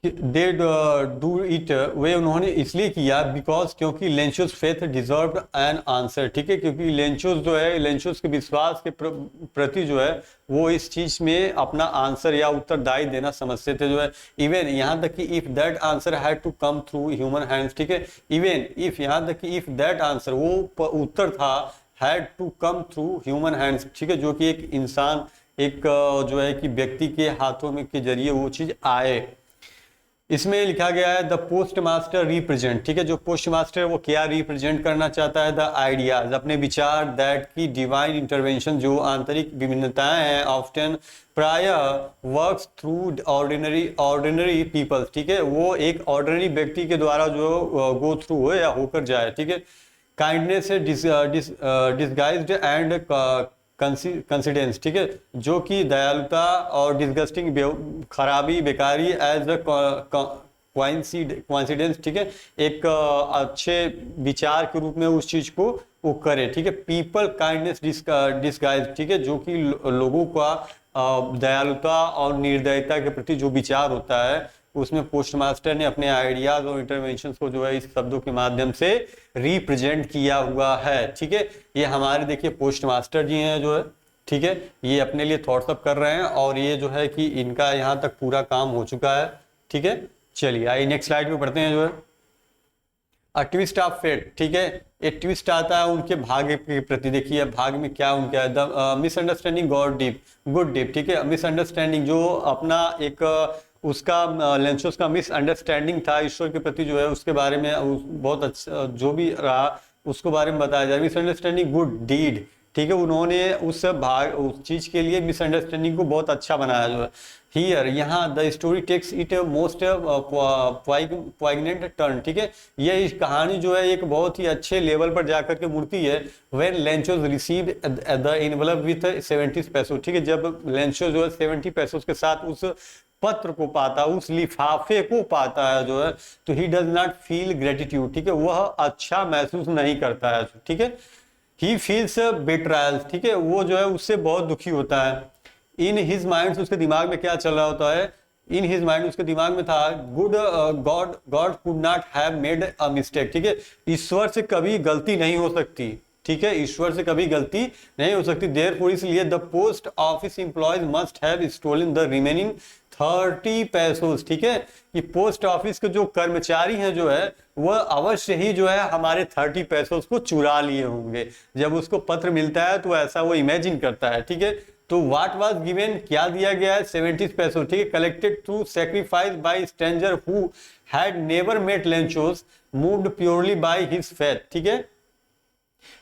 दे डू इट, वे उन्होंने इसलिए किया बिकॉज क्योंकि लेंचोस फेथ डिजर्व्ड एन आंसर, ठीक है, क्योंकि लेंचोस जो है लेंचोस के विश्वास के प्रति जो है वो इस चीज में अपना आंसर या उत्तरदायी देना समझते थे, जो है इवन यहाँ तक कि if that answer had to come through human hands, ठीक है, इवन इफ यहाँ तक कि इफ दैट आंसर वो उत्तर था had to come through human hands, ठीक है, जो कि एक इंसान एक जो है कि व्यक्ति के हाथों में के जरिए वो चीज आए। इसमें लिखा गया है द पोस्ट मास्टर रिप्रेजेंट, ठीक है, जो पोस्ट मास्टर वो क्या रिप्रेजेंट करना चाहता है, द आइडियाज, अपने विचार, दैट की डिवाइन इंटरवेंशन, जो आंतरिक विभिन्नताएं हैं, ऑफ्टन प्राय वर्क्स थ्रू ऑर्डिनरी पीपल, ठीक है, वो एक ऑर्डिनरी व्यक्ति के द्वारा जो गो थ्रू हो या होकर जाए, ठीक है, काइंडनेस से डिसगाइज्ड एंड कंसिडेंस, ठीक है, जो कि दयालुता और डिस्गस्टिंग खराबी बेकारी एज द क्वाइंसिडेंस, ठीक है, एक अच्छे विचार के रूप में उस चीज को वो करे, ठीक है, पीपल काइंडनेस डिस्गाइज, ठीक है, जो कि लोगों का दयालुता और निर्दयता के प्रति जो विचार होता है उसमें पोस्ट मास्टर ने अपने आइडियाज और इंटरवेंशंस को जो है इस शब्दों के माध्यम से रिप्रेजेंट किया हुआ है, ठीक है। ये हमारे देखिए पोस्ट मास्टर जी हैं जो है, ठीक है, ये अपने लिए थॉट्स अप कर रहे हैं और ये जो है कि इनका यहाँ तक पूरा काम हो चुका है, ठीक है। चलिए आइए नेक्स्ट स्लाइड पे पढ़ते हैं, जो है अ ट्विस्ट ऑफ फेट, ठीक है, एक ट्विस्ट आता है उनके भाग्य के प्रति। देखिए भाग्य में क्या उनका है, द मिसअंडरस्टैंडिंग गुड डीप, ठीक है, मिसअंडरस्टैंडिंग जो अपना एक उसका लेंचोस का मिसअंडरस्टैंडिंग था ईश्वर के प्रति, जो है उसके बारे में बहुत अच्छा जो भी रहा उसको बारे में बताया जाए। मिसअंडरस्टैंडिंग गुड डीड, ठीक है, उन्होंने उस चीज के लिए मिसअंडरस्टैंडिंग को बहुत अच्छा बनाया, जो है हियर यहाँ the story takes it most poignant turn, ठीक है, ये इस कहानी जो है एक बहुत ही अच्छे लेवल पर जाकर के मुड़ती है। When Lencho's receive the envelope with 70 पैसों, ठीक है, जब लेंचोस जो है 70 पैसों के साथ उस पत्र को पाता, उस लिफाफे को पाता है, जो है तो he does not feel gratitude, ठीक है, वह अच्छा महसूस नहीं करता है, ठीक है, ही फील्स बेट्रायल, ठीक है, वो जो है उससे बहुत दुखी होता है। इन हिज माइंड, उसके दिमाग में क्या चल रहा होता है, इन हिज माइंड उसके दिमाग में था God could not have made a mistake, ठीक है, ईश्वर से कभी गलती नहीं हो सकती, ठीक है, ईश्वर से कभी गलती नहीं हो सकती। देयरफॉर इसलिए the post office employees must have stolen the remaining 30 पैसों, ठीक है, कि पोस्ट ऑफिस के जो कर्मचारी हैं जो है वह अवश्य ही जो है हमारे 30 पैसों को चुरा लिए होंगे। जब उसको पत्र मिलता है तो ऐसा वो इमेजिन करता है, ठीक है, तो व्हाट वाज गिवन, क्या दिया गया है, 70 पैसों, ठीक है, collected through sacrifice by stranger who had never met Lencho's moved purely by his faith, ठीक है,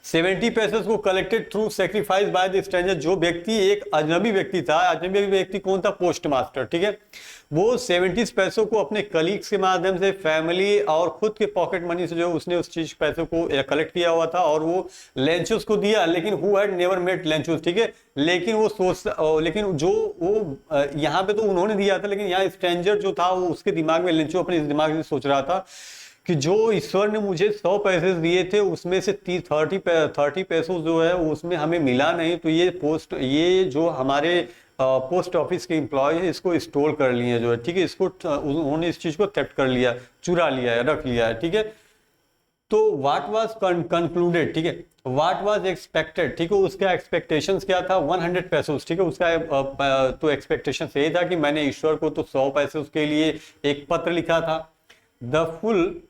70 पैसे को collected through sacrifice by the stranger, जो व्यक्ति एक अजनबी व्यक्ति था, अजनबी व्यक्ति कौन था, पोस्ट मास्टर, ठीक है, वो 70 पैसों को अपने कलीग्स के माध्यम से, फैमिली और खुद के पॉकेट मनी से जो उसने उस चीज पैसों को कलेक्ट किया हुआ था और वो लेंचोस को दिया, लेकिन हु हैड नेवर मेट लेंचोस, ठीक है, लेकिन वो लेकिन जो वो यहाँ पे तो उन्होंने दिया था, लेकिन यहाँ स्ट्रेंजर जो था वो उसके दिमाग में लेंचो अपने दिमाग से सोच रहा था कि जो ईश्वर ने मुझे 100 पैसे दिए थे उसमें से 30 पैसों जो है उसमें हमें मिला नहीं, तो ये जो हमारे पोस्ट ऑफिस के एम्प्लॉय है इसको स्टोर कर लिए जो है, ठीक है, इसको उन्होंने इस चीज को थेफ्ट कर लिया, चुरा लिया है, रख लिया है, ठीक है। तो व्हाट वाज कंक्लूडेड, ठीक है, व्हाट वाज एक्सपेक्टेड, ठीक है, उसका एक्सपेक्टेशंस क्या था, 100 पैसोस, ठीक है, उसका तो एक्सपेक्टेशन यही था कि मैंने ईश्वर को तो 100 पैसे उसके लिए एक पत्र लिखा था। The full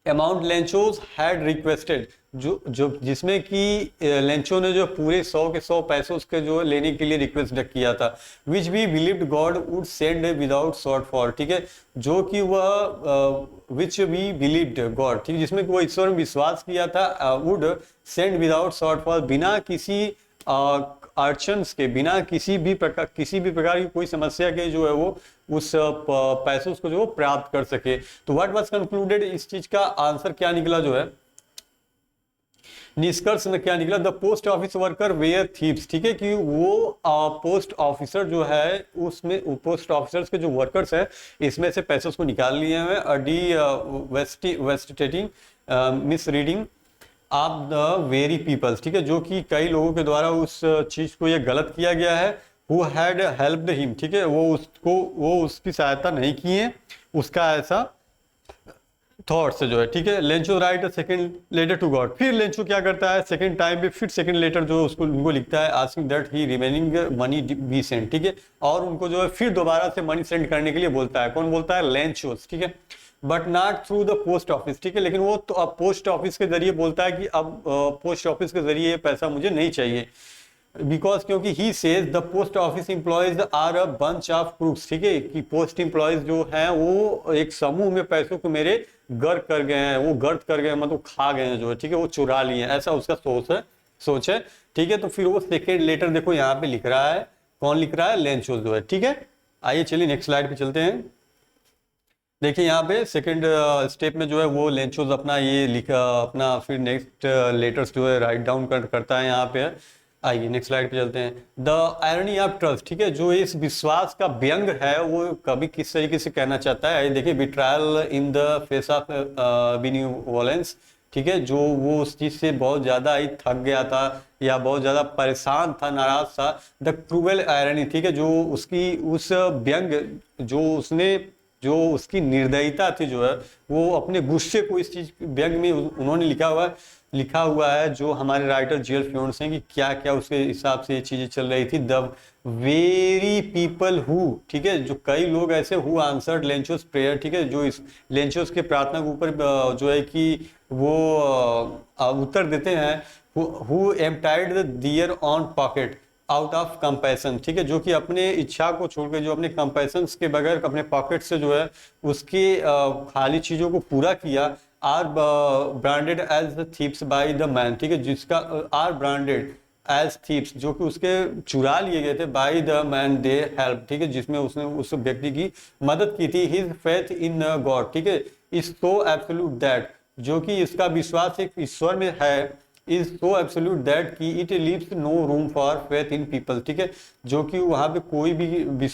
amount Lencho's had requested, जो जिसमें कि लेंचो ने जो पूरे 100 के 100 पैसे उसके जो लेने के लिए रिक्वेस्ट किया था, which we believed God would send without shortfall, ठीक है, जो कि वह विच वी बिलीव्ड गॉड, ठीक है, जिसमें कि वो ईश्वर में विश्वास किया था, वुड सेंड विदाउट शॉर्टफॉल, बिना किसी अर्चन्स के, बिना किसी भी प्रकार की कोई समस्या के जो है वो उस पैसों को जो वो प्राप्त कर सके। तो व्हाट वाज कंक्लूडेड, इस चीज का आंसर क्या निकला जो है, निष्कर्ष में क्या निकला, the post office worker were thieves, ठीक है, कि वो पोस्ट ऑफिसर जो है उसमें पोस्ट ऑफिसर्स के जो वर्कर्स हैं इसमें से पैसे उसको निकाल लिए हैं, misreading of the very peoples, ठीक है, जो कि कई लोगों के द्वारा उस चीज को ये गलत किया गया है, हु हैड हेल्प्ड हिम, ठीक है, वो उसकी सहायता नहीं की है, उसका ऐसा थॉट से जो है, ठीक है। Lencho write second letter to God, फिर लेंचो क्या करता है, सेकंड टाइम पे फिर सेकंड लेटर जो उसको उनको लिखता है, asking that he remaining money be send, ठीक है, और उनको जो है फिर दोबारा से मनी सेंड करने के लिए बोलता है, कौन बोलता है, लेंचोस, ठीक है, but not through the post office, ठीक है, लेकिन वो तो अब पोस्ट ऑफिस के जरिए बोलता है कि अब पोस्ट ऑफिस के जरिए ये पैसा मुझे नहीं चाहिए, बिकॉज क्योंकि he says the post office employees are a bunch of crooks, ठीक है, कि पोस्ट एम्प्लॉयज जो हैं वो एक समूह में पैसों को मेरे गर्द कर गए हैं, वो गर्द कर गए मतलब खा गए हैं जो है, ठीक है, वो चुरा लिए हैं, ऐसा उसका सोच है, ठीक है। तो फिर वो सेकेंड लेटर देखो यहाँ पे लिख रहा है, कौन लिख रहा है, लेंचो जो है, ठीक है। आइए चलिए नेक्स्ट स्लाइड पे चलते हैं। देखिए यहाँ पे सेकंड स्टेप में जो है वो लेंचोज अपना ये लिखा, अपना फिर नेक्स्ट लेटर्स जो है राइट डाउन करता है यहाँ पे। आइए नेक्स्ट स्लाइड पे चलते हैं। द आयरनी ऑफ ट्रस्ट, ठीक है, जो इस विश्वास का व्यंग है वो कभी किस तरीके से कहना चाहता है, देखिए, बिट्रायल इन द फेस ऑफ बेनिवोलेंस, ठीक है, जो वो उस चीज से बहुत ज्यादा ही थक गया था या बहुत ज्यादा परेशान था, नाराज था। द क्रूएल आयरनी, ठीक है, जो उसकी उस व्यंग जो उसकी निर्दयता थी जो है वो अपने गुस्से को इस चीज व्यंग में उन्होंने लिखा हुआ है जो हमारे राइटर जीएल फ्योन्स हैं, कि क्या क्या उसके हिसाब से ये चीजें चल रही थी। द वेरी पीपल हु, ठीक है, जो कई लोग ऐसे हु आंसर्ड लेंचोस प्रेयर, ठीक है, जो इस लेंचोस के प्रार्थना के ऊपर जो है कि वो उत्तर देते हैं, who emptied the their own pocket out of compassion, ठीक है, जो कि अपने इच्छा को छोड़कर, जो अपने कंपैशन के बगैर अपने पॉकेट से जो है उसके खाली चीजों को पूरा किया, are branded as the thieves by the man, ठीक है, जिसका आर ब्रांडेड एज थीप्स, जो कि उसके चुरा लिए गए थे, bye the man they help, ठीक है, जिसमें उसने उस व्यक्ति की मदद की थी। हिज फेथ इन गॉड, ठीक है, इज सो एब्सोल्यूट दैट, जो कि इसका विश्वास एक ईश्वर में है, इज सो एब्सोल्यूट दैट कि it leaves no room for faith in people, ठीक है, जो कि वहां पे कोई भी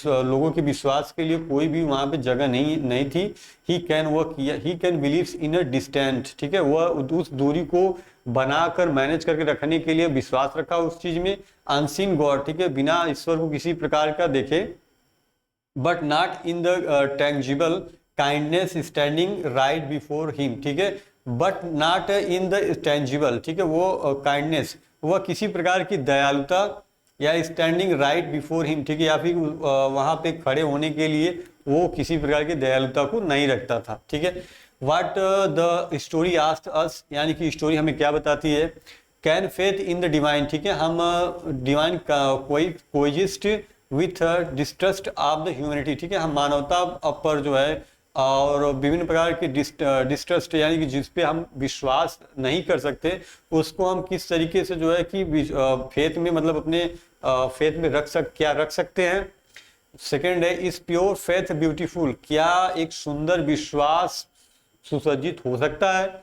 लोगों के विश्वास के लिए कोई भी वहां पे जगह नहीं थी। He can believes in a distant, ठीक है, वह उस दूरी को बनाकर मैनेज करके रखने के लिए विश्वास रखा उस चीज में। अनसीन गॉड, ठीक है, बिना ईश्वर को किसी प्रकार का देखे, but not in the tangible kindness standing right before him, ठीक है, but not in the tangible, ठीक है, वो काइंडनेस, वह किसी प्रकार की दयालुता या स्टैंडिंग राइट बिफोर हिम, ठीक है, या फिर वहां पे खड़े होने के लिए वो किसी प्रकार की दयालुता को नहीं रखता था, ठीक है। What the story asked us, यानी कि स्टोरी हमें क्या बताती है, can faith in the divine, ठीक है, हम divine coexist with distrust of the humanity, ठीक है, हम मानवता पर जो है और विभिन्न प्रकार की डिस्ट्रस्ट, यानी कि जिस पे हम विश्वास नहीं कर सकते उसको हम किस तरीके से जो है कि फेथ में, मतलब अपने फेथ में रख सकते हैं। सेकंड है, इज प्योर फेथ ब्यूटीफुल, क्या एक सुंदर विश्वास सुसज्जित हो सकता है।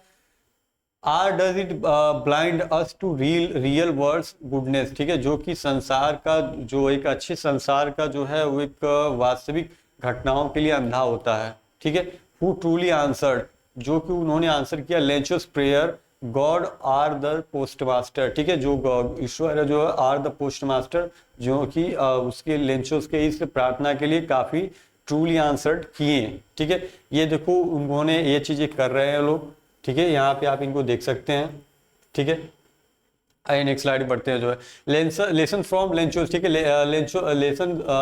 Or does it blind us to real words goodness, ठीक है, जो कि संसार का, जो एक अच्छे संसार का जो है वो एक वास्तविक घटनाओं के लिए अंधा होता है, ठीक है। हु ट्रूली आंसर्ड, जो कि उन्होंने आंसर किया Lencho's prayer God or the post master, ठीक है, जो ईश्वर है जो आर द पोस्ट मास्टर, जो कि उसके लेंचोस के इस प्रार्थना के लिए काफी ट्रूली आंसर्ड किए हैं, ठीक है। ये देखो उन्होंने ये चीजें कर रहे हैं लोग, ठीक है, यहाँ पे आप इनको देख सकते हैं, ठीक है। आइए नेक्स्ट स्लाइड बढ़ते हैं, जो है लेसन फ्रॉम लेंचोस, ठीक है।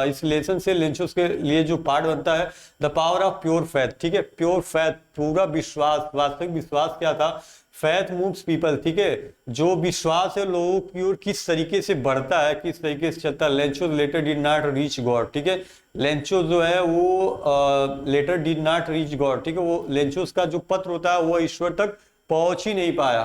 इस लेसन से लेंचोस के लिए जो पार्ट बनता है the power of pure faith, ठीक है, प्योर फैथ, पूरा विश्वास, वास्तविक विश्वास क्या था, फैथ मूव्स पीपल, ठीक है, जो विश्वास है लोगों की ओर किस तरीके से बढ़ता है, किस तरीके से चलता है। Lencho's letter did not reach God, ठीक है, लेंचोस जो है वो letter did not reach God, ठीक है, वो लेंचोस का जो पत्र होता है वो ईश्वर तक पहुंच ही नहीं पाया,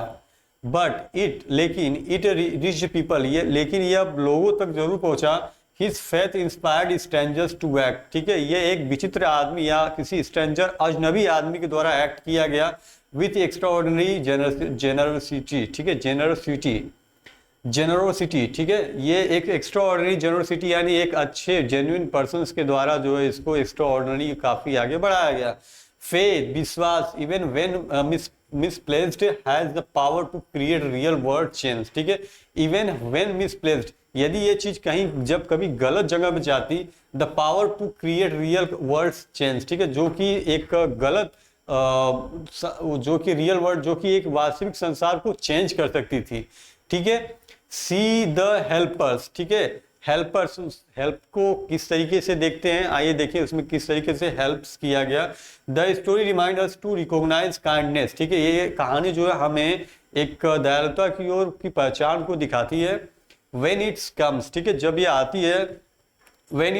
बट लेकिन इट रीच पीपल, ये लेकिन ये अब लोगों तक जरूर पहुंचा। His faith inspired strangers to act, ठीक है, ये एक विचित्र आदमी या किसी स्ट्रेंजर अजनबी आदमी के द्वारा एक्ट किया गया विथ एक्स्ट्राऑर्डिनरी जेनरसिटी, ठीक है, जेनरोसिटी, ठीक है, ये एक एक्स्ट्राऑर्डिनरी जेनरोसिटी यानी एक अच्छे जेन्युइन पर्सन्स के द्वारा जो है इसको एक्स्ट्राऑर्डिनरी काफी आगे बढ़ाया गया। फेथ, विश्वास, even when misplaced has the power to create real world change, ठीक है, even when misplaced, यदि ये चीज कहीं जब कभी गलत जगह में जाती, the power to create real world change, ठीक है, जो कि एक गलत जो कि रियल वर्ल्ड, जो कि एक वास्तविक संसार को चेंज कर सकती थी, ठीक है। सी द हेल्पर्स, ठीक है, हेल्पर्स, हेल्प को किस तरीके से देखते हैं, आइए देखिए उसमें किस तरीके से हेल्प्स किया गया। The story remind us to recognise kindness, ठीक है, ये कहानी जो है हमें एक दयालुता की ओर की पहचान को दिखाती है। व्हेन इट्स कम्स, ठीक है, जब ये आती है, when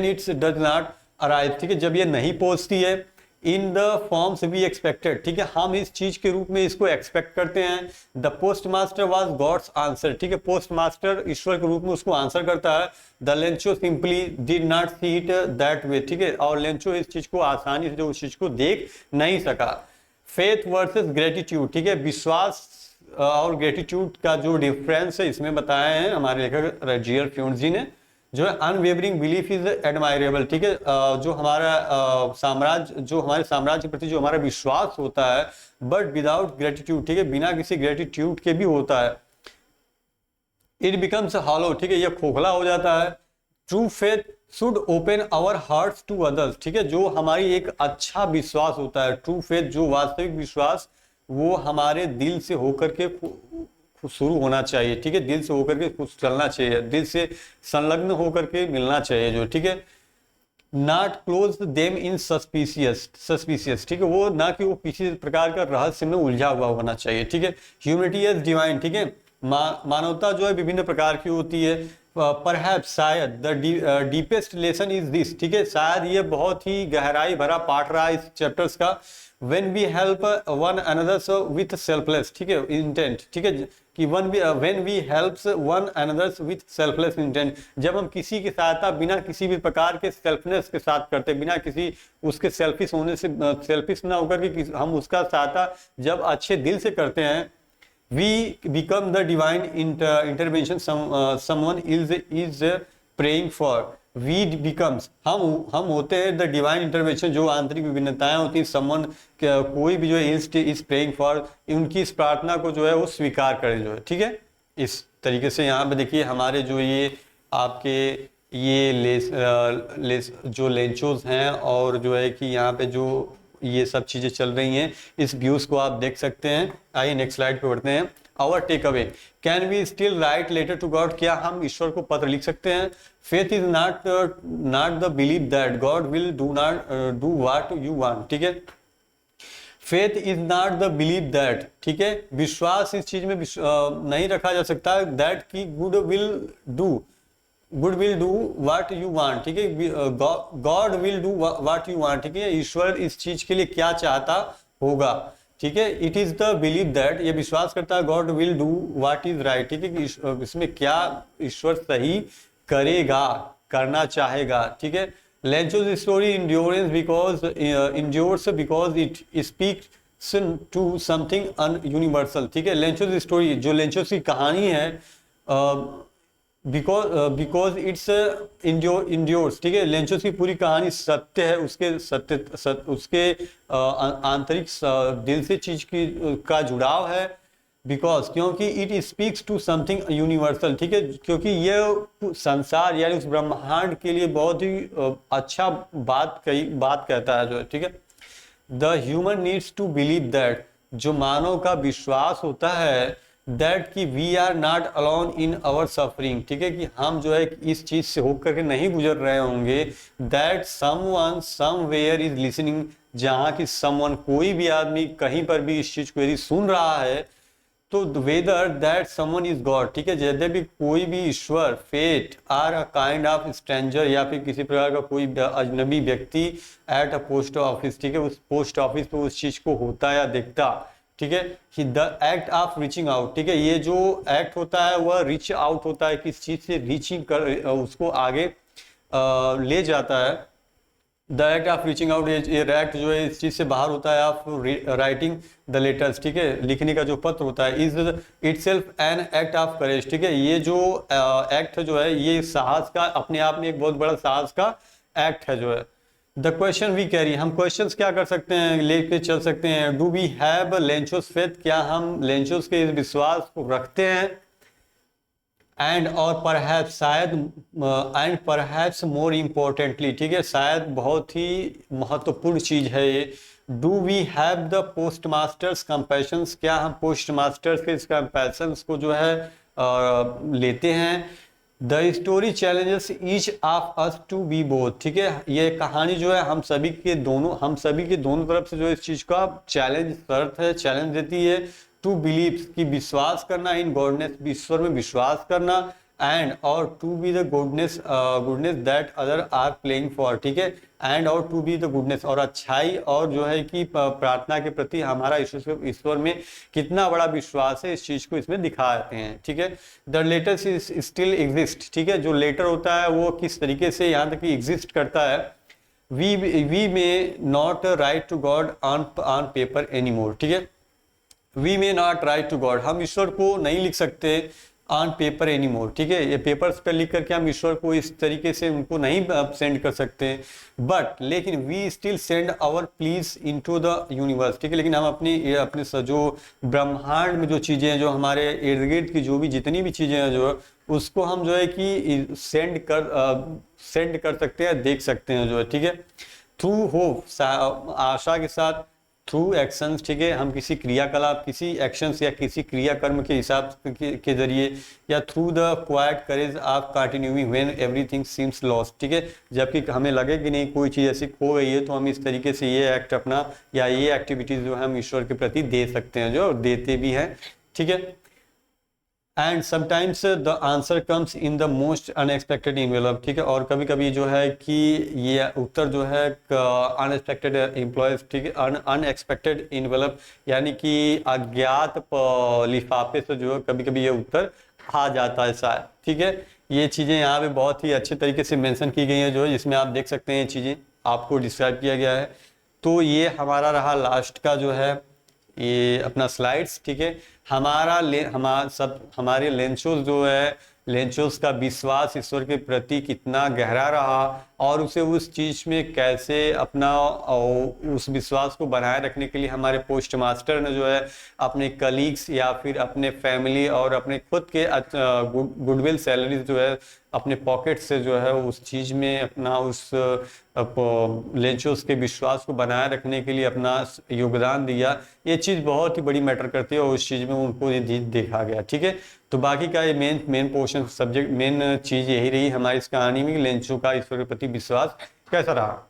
it's does not arrive, ठीक है, जब ये नहीं पहुंचती है, in the forms we expected, ठीक है, हम इस चीज के रूप में इसको एक्सपेक्ट करते हैं। The post master was God's answer, ठीक है, पोस्ट मास्टर ईश्वर के रूप में उसको आंसर करता है। The Lencho simply did not see it that way, ठीक है, और लेंचो इस चीज को आसानी से जो उस चीज को देख नहीं सका। फेथ वर्सेस ग्रेटिट्यूड, ठीक है, विश्वास और ग्रेटिट्यूड का जो डिफरेंस है इसमें बताया है हमारे लेखक जीएल फ्यूंट्स जी ने। जो है अनवेवरिंग बिलीफ इज एडमायरेबल, ठीक है, जो हमारा साम्राज्य, जो हमारे साम्राज्य के प्रति जो हमारा विश्वास होता है, बट विदाउट ग्रेटिट्यूड, ठीक है, बिना किसी ग्रेटिट्यूड के भी होता है, इट बिकम्स हॉलो, ठीक है, ये खोखला हो जाता है। True faith should open our hearts to others, ठीक है, जो हमारी एक अच्छा विश्वास होता है, ट्रू फेथ जो वास्तविक विश्वास, वो हमारे दिल से होकर के शुरू होना चाहिए, ठीक है, दिल से होकर के कुछ चलना चाहिए, दिल से संलग्न होकर के मिलना चाहिए जो, ठीक है। Not close them in suspicious, ठीक है, वो ना कि वो किसी प्रकार का रहस्य में उलझा हुआ होना चाहिए, ठीक है। ह्यूमैनिटी इज डिवाइन, ठीक है, मानवता जो है विभिन्न प्रकार की होती है। परहैप्स, शायद the deepest lesson is this, ठीक है, शायद ये बहुत ही गहराई भरा पाठ रहा है इस चैप्टर्स का। when we help one another so with selfless, ठीक है, इंटेंट, ठीक है, कि when we helps one another with selfless intent, जब हम किसी की सहायता बिना किसी भी प्रकार के सेल्फनेस के साथ करते, बिना किसी उसके सेल्फिश होने से, सेल्फिश ना होकर के हम उसका सहायता जब अच्छे दिल से करते हैं, we become the divine intervention someone is praying for, we becomes, हम होते हैं द डिवाइन इंटरवेंशन, जो आंतरिक विभिन्नताएं होती हैं, समवन, कोई भी जो है इज प्रेइंग फॉर, उनकी इस प्रार्थना को जो है वो स्वीकार करें, जो है, ठीक है। इस तरीके से यहाँ पे देखिए हमारे जो ये आपके ये जो लेंचोज हैं, और जो है कि यहाँ पे जो ये सब चीजें चल रही हैं, इस व्यूज को आप देख सकते हैं। आइए नेक्स्ट स्लाइड पे बढ़ते हैं। Our takeaway, can we still write letter to God, क्या हम ईश्वर को पत्र लिख सकते हैं। Faith is not the believe that God will do what you want, ठीक है, faith is not the believe that, ठीक है, विश्वास इस चीज में नहीं रखा जा सकता दैट की good will do what you want, ठीक है, God will do what you want, ठीक है, ईश्वर इस चीज के लिए क्या चाहता होगा, ठीक है। It is the believe that, ये विश्वास करता है God will do what is right, ठीक है, इसमें क्या ईश्वर सही करेगा, करना चाहेगा, ठीक है। Lencho's story endurance because it speaks to something universal, ठीक है, लेंचोज स्टोरी, जो लेंचोज की कहानी है, बिकॉज इट्स इंड्योर्स, ठीक है। लेंचोस की पूरी कहानी सत्य है, उसके आंतरिक दिल से चीज की का जुड़ाव है। बिकॉज क्योंकि it speaks to something universal, ठीक है, क्योंकि ये संसार यानी उस ब्रह्मांड के लिए बहुत ही अच्छा बात कहता है जो है, ठीक है। The human needs to believe that, जो मानव का विश्वास होता है, दैट कि we are not alone in our suffering, ठीक है, कि हम जो है इस चीज से होकर के नहीं गुजर रहे होंगे। That someone somewhere is listening, जहाँ की समवन कोई भी आदमी कहीं पर भी इस चीज को यदि सुन रहा है, तो whether that someone is God, ठीक है, यदि भी कोई भी ईश्वर, fate or a kind of stranger, या फिर किसी प्रकार का कोई अजनबी व्यक्ति एट अ पोस्ट ऑफिस, ठीक है, उस पोस्ट ऑफिस पे उस चीज को होता या देखता, ठीक है, कि the act of reaching out, ठीक है, ये जो एक्ट होता है वह रीच आउट होता है, किस चीज से रीचिंग कर उसको आगे ले जाता है। The act of reaching out, ये एक्ट जो है इस चीज से बाहर होता है, ऑफ राइटिंग द लेटर्स, ठीक है, लिखने का जो पत्र होता है, is itself N act of courage, ठीक है, ये जो एक्ट जो है ये साहस का, अपने आप में एक बहुत बड़ा साहस का एक्ट है जो है। द क्वेश्चन वी कैरी, हम क्वेश्चंस क्या कर सकते हैं, लेके चल सकते हैं। डू वी हैव लेंचोस फेथ, क्या हम लेंचोस के इस विश्वास को रखते हैं। एंड और परहैप्स, शायद, एंड परहैप्स मोर इम्पोर्टेंटली, ठीक है, शायद बहुत ही महत्वपूर्ण चीज है ये। Do we have the postmaster's compassions, क्या हम पोस्ट मास्टर्स के इस कंपैशंस को जो है लेते हैं। The story challenges each of us to be both, ठीक है, ये कहानी जो है हम सभी के दोनों तरफ से जो इस चीज का चैलेंज शर्त है, चैलेंज देती है। टू बिलीव, की विश्वास करना, इन गॉडनेस, ईश्वर में विश्वास करना। एंड और to be the goodness that other are praying for, ठीक है, एंड और टू बी द गुडनेस, और अच्छाई और जो है कि प्रार्थना के प्रति हमारा ईश्वर में कितना बड़ा विश्वास है, इस चीज को इसमें दिखाते हैं, ठीक है। The letters is still exist, ठीक है, जो लेटर होता है वो किस तरीके से यहाँ तक एग्जिस्ट करता है। We may not write to God on paper any more, ठीक है, we may not write to God, हम ईश्वर को नहीं लिख सकते ऑन पेपर एनी मोर, ठीक है, ये पेपर्स पर लिख करके हम ईश्वर को इस तरीके से उनको नहीं सेंड कर सकते। बट लेकिन we still send our pleas into the universe, ठीक है, लेकिन हम अपने जो ब्रह्मांड में जो चीज़ें हैं, जो हमारे इर्द गिर्द की जो भी जितनी भी चीज़ें हैं जो उसको हम जो है कि सेंड कर सकते हैं, देख सकते हैं जो है, ठीक है। थ्रू होप, आशा के साथ। थ्रू एक्शंस, ठीक है, हम किसी क्रियाकलाप, किसी एक्शंस या किसी क्रियाकर्म के हिसाब के जरिए, या through the quite courage of continuing when everything seems lost, ठीक है, जबकि हमें लगे कि नहीं कोई चीज़ ऐसी खो गई है, तो हम इस तरीके से ये एक्ट अपना या ये एक्टिविटीज जो है हम ईश्वर के प्रति दे सकते हैं, जो देते भी हैं, ठीक है। And sometimes the answer comes in the most unexpected envelope, ठीक है, और कभी कभी जो है कि ये उत्तर जो है अनएक्सपेक्टेड एम्प्लॉयज, ठीक है, अनएक्सपेक्टेड इन्वेलप, यानी कि अज्ञात लिफाफे से जो है कभी कभी ये उत्तर आ जाता है शायद, ठीक है। ये चीज़ें यहाँ पे बहुत ही अच्छे तरीके से मेंशन की गई हैं, जो है जिसमें आप देख सकते हैं ये चीज़ें आपको डिस्क्राइब किया गया है। तो ये हमारा रहा लास्ट का जो है ये अपना स्लाइड्स, ठीक है। हमारे लेंचोस जो है, लेंचोस का विश्वास ईश्वर के प्रति कितना गहरा रहा, और उसे उस चीज में कैसे अपना उस विश्वास को बनाए रखने के लिए हमारे पोस्ट मास्टर ने जो है अपने कलीग्स या फिर अपने फैमिली और अपने खुद के गुडविल सैलरीज जो है अपने पॉकेट से जो है उस चीज में अपना उस लेंचोस के विश्वास को बनाए रखने के लिए अपना योगदान दिया। ये चीज़ बहुत ही बड़ी मैटर करती है और उस चीज़ में उनको ये देखा गया, ठीक है। तो बाकी का ये मेन पोर्शन सब्जेक्ट मेन चीज़ यही रही हमारी इस कहानी में, लेंचो का ईश्वर के प्रति विश्वास कैसा रहा,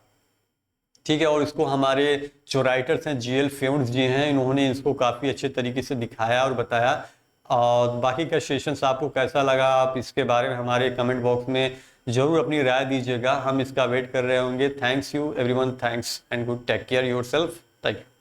ठीक है। और इसको हमारे जो राइटर्स हैं GL फ्योन्स जी हैं, इन्होंने इसको काफ़ी अच्छे तरीके से दिखाया और बताया। और बाकी का सेशंस आपको कैसा लगा, आप इसके बारे में हमारे कमेंट बॉक्स में जरूर अपनी राय दीजिएगा, हम इसका वेट कर रहे होंगे। Thanks you everyone, thanks and good, take care yourself, thank you.